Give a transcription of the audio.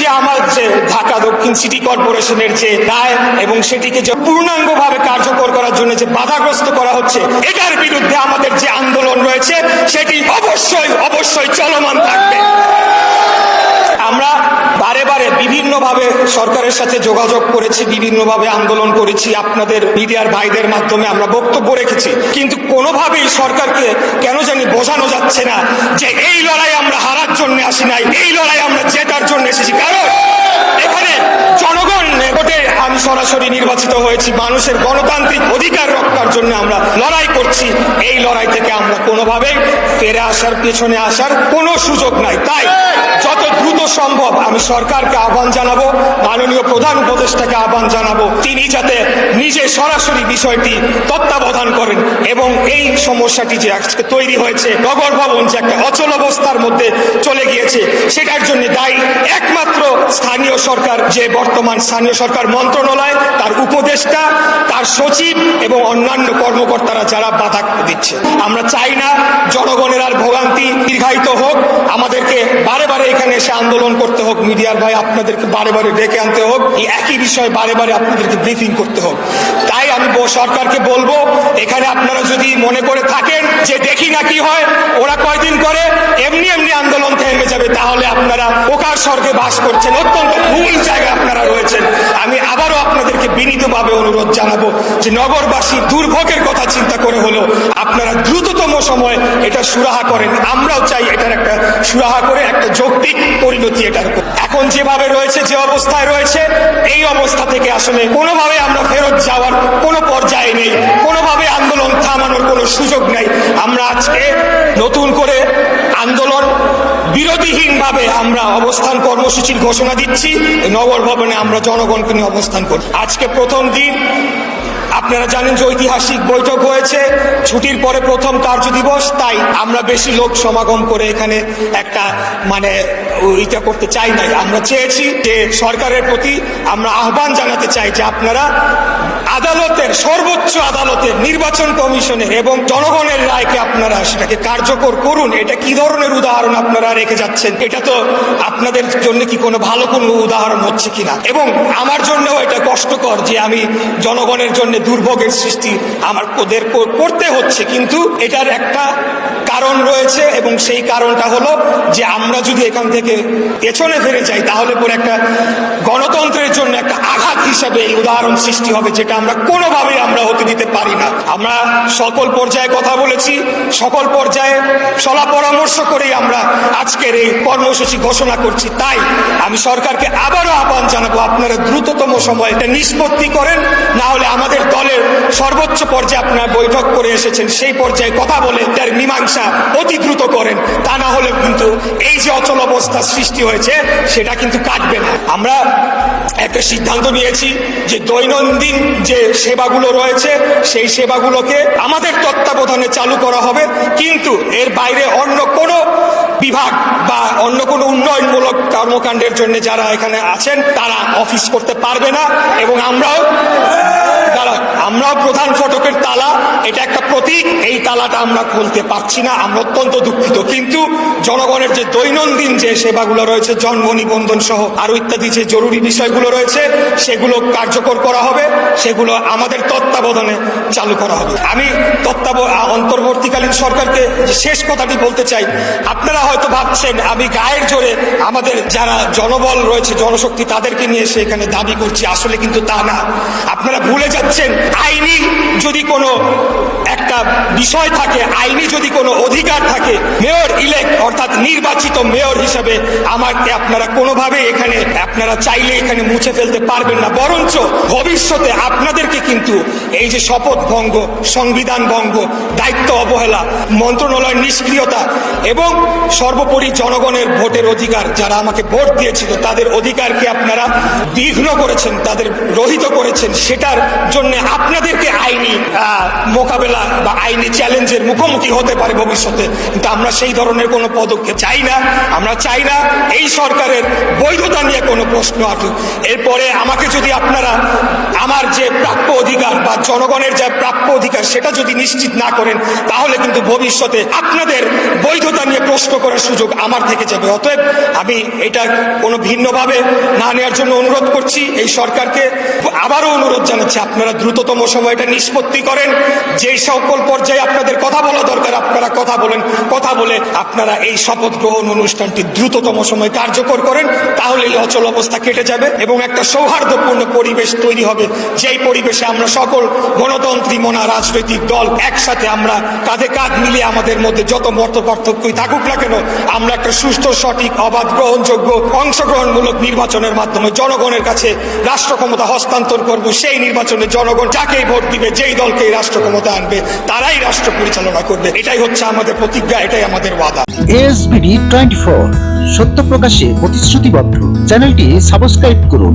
যে আমার যে ঢাকা দক্ষিণ সিটি কর্পোরেশনের যে দায় এবং সেটিকে যে পূর্ণাঙ্গভাবে কার্যকর করার জন্য যে বাধাগ্রস্ত করা হচ্ছে, এটার বিরুদ্ধে আমাদের যে আন্দোলন রয়েছে সেটি অবশ্যই চলমান থাকবে। আমরা বারে বারে বিভিন্নভাবে সরকারের সাথে যোগাযোগ করেছি, বিভিন্নভাবে আন্দোলন করেছি, আপনাদের মিডিয়ার ভাইদের মাধ্যমে আমরা বক্তব্য রেখেছি, কিন্তু কোনোভাবেই সরকারকে কেন জানি বোঝানো যাচ্ছে না যে এই লড়াই আমরা হারার জন্য আসি নাই, এই লড়াই আমরা জেতার জন্য এসেছি। কারণ এখানে জনগণ ভোটে আমি সরাসরি নির্বাচিত হয়েছি, মানুষের গণতান্ত্রিক অধিকার রক্ষার জন্য আমরা লড়াই করছি। এই লড়াই থেকে আমরা কোনোভাবেই ফিরে আসার, পেছনে আসার কোনো সুযোগ নাই। তাই যত দ্রুত সম্ভব আমি সরকারকে আহ্বান জানাবো, মাননীয় প্রধান উপদেষ্টাকে আহ্বান জানাবো, তিনি যাতে নিজে সরাসরি বিষয়টি তত্ত্বাবধান করেন এবং এই সমস্যাটি যে আজকে তৈরি হয়েছে, নগর ভবন যে একটা অচল অবস্থার মধ্যে চলে গিয়েছে, সেটার জন্য দায়ী একমাত্র স্থানীয় সরকার, যে বর্তমান স্থানীয় সরকার মন্ত্রণালয়, তার উপদেষ্টা, তার সচিব এবং অন্যান্য কর্মকর্তারা যারা বাধা দিচ্ছে। আমরা চাই না জনগণের আর ভোগান্তি দীর্ঘায়িত হোক, আমাদেরকে বারে বারে এখানে এসে আন্দোলন করতে হোক, মিডিয়ার ভাই আপনাদেরকে বারে বারে ডেকে আনতে হোক, এই একই বিষয়ে বারে বারে আপনাদেরকে ব্রিফিং করতে হোক। তাই আমি সরকারকে বলবো, এখানে আপনারা যদি মনে করে থাকেন যে দেখি না কি হয়, ওরা কয়দিন করে এমনি আন্দোলন থেমে যাবে, তাহলে আপনারা ওকার স্বর্গে বাস করছেন, অত্যন্ত ভুল জায়গায় আপনারা রয়েছেন। আমি আবারও আপনাদেরকে বিনীতভাবে অনুরোধ জানাবো যে নগরবাসীর দুর্ভোগের কথা চিন্তা করে হলো আপনারা দ্রুততম সময় এটা সুরাহা করেন। আমরাও চাই এটার একটা সুরাহা করে একটা যৌক্তিক পরিণতি এটার। এখন যেভাবে রয়েছে, যে অবস্থায় রয়েছে, এই অবস্থা থেকে আসলে কোনোভাবে আমরা ফেরত যাওয়ার কোনো পর্যায়ে নেই, কোনোভাবে আন্দোলন থামানোর কোনো সুযোগ নেই। আমরা আজকে নতুন করে আন্দোলন বিরতিহীনভাবে আমরা অবস্থান কর্মসূচির ঘোষণা দিচ্ছি। নগর ভবনে আমরা জনগণকে নিয়ে অবস্থান করি। আজকে প্রথম দিন, আপনারা জানেন যে ঐতিহাসিক বৈঠক হয়েছে, ছুটির পরে প্রথম কার্য দিবস, তাই আমরা বেশি লোক সমাগম করে এখানে একটা এটা করতে চাই নাই। আমরা চেয়েছি যে সরকারের প্রতি আমরা আহ্বান জানাতে চাই যে আপনারা আদালতের, সর্বোচ্চ আদালতের, নির্বাচন কমিশনের এবং জনগণের রায়কে আপনারা সেটাকে কার্যকর করুন। এটা কি ধরনের উদাহরণ আপনারা রেখে যাচ্ছেন? এটা তো আপনাদের জন্য কি কোনো ভালো কোনো উদাহরণ হচ্ছে কিনা? এবং আমার জন্যও এটা কষ্টকর যে আমি জনগণের জন্য দুর্ভোগের সৃষ্টি আমার ওদের করতে হচ্ছে, কিন্তু এটার একটা কারণ রয়েছে এবং সেই কারণটা হলো যে আমরা যদি এখান থেকে পেছনে ফিরে যাই, তাহলে পরে একটা গণতন্ত্রের জন্য একটা আঘাত হিসাবে এই উদাহরণ সৃষ্টি হবে, যেটা আমরা কোনোভাবেই আমরা হতে দিতে পারি না। আমরা সকল পর্যায়ে কথা বলেছি, সকল পর্যায়ে সলা পরামর্শ করেই আমরা আজকের এই কর্মসূচি ঘোষণা করছি। তাই আমি সরকারকে আবারও আহ্বান জানাবো, আপনারা দ্রুততম সময়ে এটা নিষ্পত্তি করেন, না হলে আমাদের দলের সর্বোচ্চ পর্যায়ে আপনারা বৈঠক করে এসেছেন, সেই পর্যায়ে কথা বলে তার মীমাংসা অতি দ্রুত করেন। তা না হলে কিন্তু এই যে অচল অবস্থা সৃষ্টি হয়েছে সেটা কিন্তু কাটবে না। আমরা একটা সিদ্ধান্ত নিয়েছি যে দৈনন্দিন যে সেবাগুলো রয়েছে সেই সেবাগুলোকে আমাদের তত্ত্বাবধানে চালু করা হবে, কিন্তু এর বাইরে অন্য কোনো বিভাগ বা অন্য কোনো উন্নয়নমূলক কর্মকাণ্ডের জন্য যারা এখানে আছেন তারা অফিস করতে পারবে না। এবং আমরাও প্রধান ফটকের তালা, এটা একটা প্রতীক, এই তালাটা আমরা খুলতে পারছি না, আমরা অত্যন্ত দুঃখিত। কিন্তু জনগণের যে দৈনন্দিন যে সেবাগুলো রয়েছে, জন্ম নিবন্ধন সহ আরো ইত্যাদি যে জরুরি বিষয়গুলো রয়েছে, সেগুলো কার্যকর করা হবে, সেগুলো আমাদের তত্ত্বাবধানে চালু করা হবে। আমি অন্তর্বর্তীকালীন সরকারকে শেষ কথাটি বলতে চাই, আপনারা হয়তো ভাবছেন আমি গায়ের জোরে আমাদের যারা জনবল রয়েছে, জনশক্তি, তাদেরকে নিয়ে এসে এখানে দাবি করছি, আসলে কিন্তু তা না। আপনারা ভুলে যাচ্ছেন, আইনি যদি কোনো একটা বিষয় থাকে, আইনি যদি কোনো অধিকার থাকে, মেয়র ইলেক্ট অর্থাৎ নির্বাচিত মেয়র হিসেবে আমাকে আপনারা কোনোভাবে এখানে আপনারা চাইলে এখানে মুছে ফেলতে পারবেন না। বরঞ্চ ভবিষ্যতে আপনাদেরকে কিন্তু এই যে শপথ ভঙ্গ, সংবিধান ভঙ্গ, দায়িত্ব অবহেলা, মন্ত্রণালয়ের নিষ্ক্রিয়তা এবং সর্বোপরি জনগণের ভোটের অধিকার, যারা আমাকে ভোট দিয়েছিল তাদের অধিকারকে আপনারা বিঘ্ন করেছেন, তাদের রহিত করেছেন, সেটার জন্য আপনাদেরকে আইনি মোকাবেলা বা আইনি চ্যালেঞ্জের মুখোমুখি হতে পারে ভবিষ্যতে। কিন্তু আমরা সেই ধরনের কোনো পদক্ষেপ চাই না। আমরা চাই না এই সরকারের বৈধতা নিয়ে কোনো প্রশ্ন প্রশ্ন আসুক। এরপরে আমাকে যদি আপনারা আমার যে প্রাপ্য অধিকার বা জনগণের যে প্রাপ্য অধিকার সেটা যদি নিশ্চিত না করেন, তাহলে কিন্তু ভবিষ্যতে আপনাদের বৈধতা নিয়ে প্রশ্ন করার সুযোগ আমার থেকে যাবে। অতএব আমি এটা কোনো ভিন্নভাবে না নেওয়ার জন্য অনুরোধ করছি এই সরকারকে। আবারও অনুরোধ জানাচ্ছি, আপনারা দ্রুততম সময় এটা নিষ্পত্তি করেন। যে সকল পর্যায়ে আপনাদের কথা বলা দরকার আপনারা কথা বলেন, কথা বলে আপনারা এই শপথ গ্রহণ অনুষ্ঠানটি দ্রুততম সময় কার্যকর করেন। তাহলে এই অচল অবস্থা কেটে যাবে এবং একটা সৌহার্দ্যপূর্ণ পরিবেশ তৈরি হবে, যেই পরিবেশে আমরা সকল গণতন্ত্রী মনা রাজনৈতিক দল একসাথে আমরা কাঁধে কাঁধ মিলিয়ে আমাদের মধ্যে যত মত পার্থক্যই থাকুক না কেন, আমরা একটা সুষ্ঠু, সঠিক, অবাধ, গ্রহণযোগ্য, অংশগ্রহণমূলক নির্বাচনের মাধ্যমে জনগণের কাছে রাষ্ট্র ক্ষমতা হস্তান্তর করব। সেই নির্বাচনে জনগণ যাকেই ভোট দিবে, যেই দলকে রাষ্ট্র ক্ষমতা আনবে, তারাই রাষ্ট্র পরিচালনা করবে। এটাই হচ্ছে আমাদের প্রতিজ্ঞা, এটাই আমাদের ওয়াদা। ASBD 24 সত্য প্রকাশে প্রতিশ্রুতিবদ্ধ। চ্যানেলটি সাবস্ক্রাইব করুন।